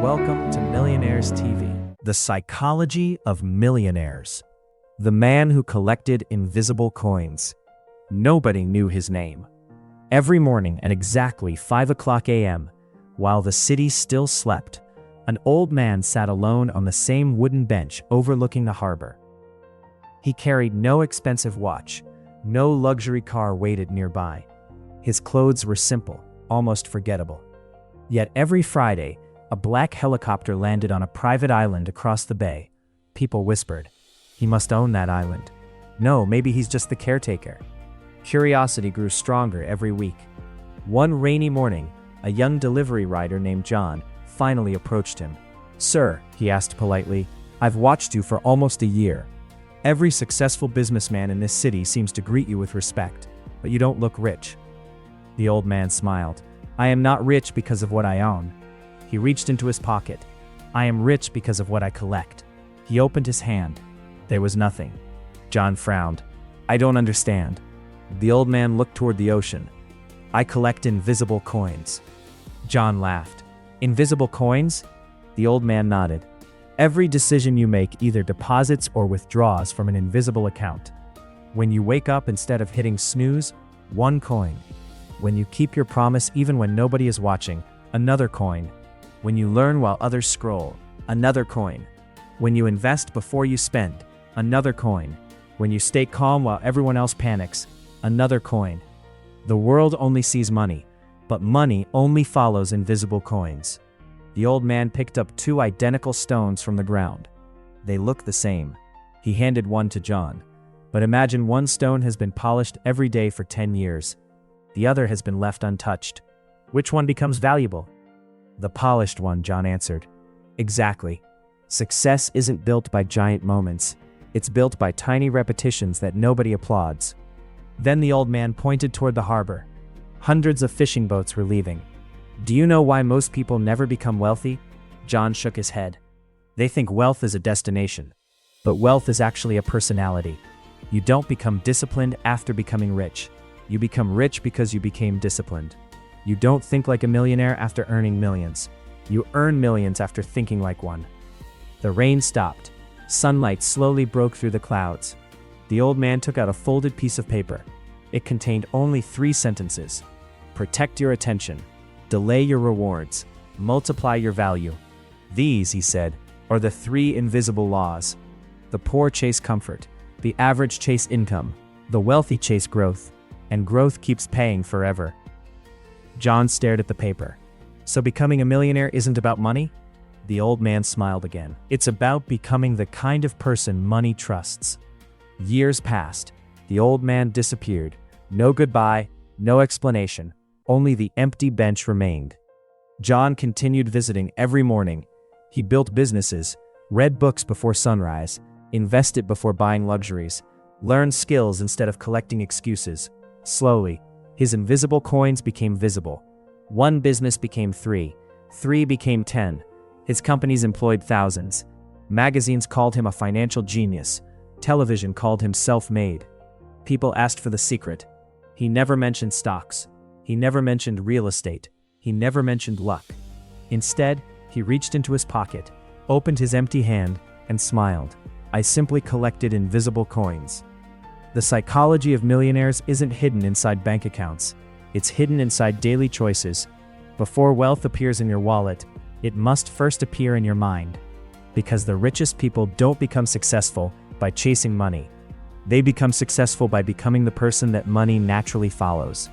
Welcome to Millionaires TV, the psychology of millionaires. The man who collected invisible coins. Nobody knew his name. Every morning at exactly 5 o'clock a.m., while the city still slept, an old man sat alone on the same wooden bench overlooking the harbor. He carried no expensive watch, no luxury car waited nearby. His clothes were simple, almost forgettable. Yet every Friday, a black helicopter landed on a private island across the bay. People whispered, "He must own that island." No, maybe he's just the caretaker. Curiosity grew stronger every week. One rainy morning, a young delivery rider named John finally approached him. "Sir," he asked politely, "I've watched you for almost a year. Every successful businessman in this city seems to greet you with respect, but you don't look rich." The old man smiled. "I am not rich because of what I own." He reached into his pocket. "I am rich because of what I collect." He opened his hand. There was nothing. John frowned. "I don't understand." The old man looked toward the ocean. "I collect invisible coins." John laughed. "Invisible coins?" The old man nodded. "Every decision you make either deposits or withdraws from an invisible account. When you wake up instead of hitting snooze, one coin. When you keep your promise even when nobody is watching, another coin. When you learn while others scroll, another coin. When you invest before you spend, another coin. When you stay calm while everyone else panics, another coin. The world only sees money, but money only follows invisible coins." The old man picked up 2 identical stones from the ground. They looked the same. He handed one to John. "But imagine one stone has been polished every day for 10 years. The other has been left untouched. Which one becomes valuable?" "The polished one," John answered. "Exactly. Success isn't built by giant moments. It's built by tiny repetitions that nobody applauds." Then the old man pointed toward the harbor. Hundreds of fishing boats were leaving. "Do you know why most people never become wealthy?" John shook his head. "They think wealth is a destination. But wealth is actually a personality. You don't become disciplined after becoming rich. You become rich because you became disciplined. You don't think like a millionaire after earning millions. You earn millions after thinking like one." The rain stopped. Sunlight slowly broke through the clouds. The old man took out a folded piece of paper. It contained only 3 sentences. "Protect your attention. Delay your rewards. Multiply your value. These," he said, "are the 3 invisible laws. The poor chase comfort. The average chase income. The wealthy chase growth. And growth keeps paying forever." John stared at the paper. "So becoming a millionaire isn't about money?" The old man smiled again. "It's about becoming the kind of person money trusts." Years passed. The old man disappeared. No goodbye, no explanation. Only the empty bench remained. John continued visiting every morning. He built businesses, read books before sunrise, invested before buying luxuries, learned skills instead of collecting excuses. Slowly, his invisible coins became visible. 1 business became 3. 3 became 10. His companies employed thousands. Magazines called him a financial genius. Television called him self-made. People asked for the secret. He never mentioned stocks. He never mentioned real estate. He never mentioned luck. Instead, he reached into his pocket, opened his empty hand, and smiled. "I simply collected invisible coins." The psychology of millionaires isn't hidden inside bank accounts. It's hidden inside daily choices. Before wealth appears in your wallet, it must first appear in your mind. Because the richest people don't become successful by chasing money. They become successful by becoming the person that money naturally follows.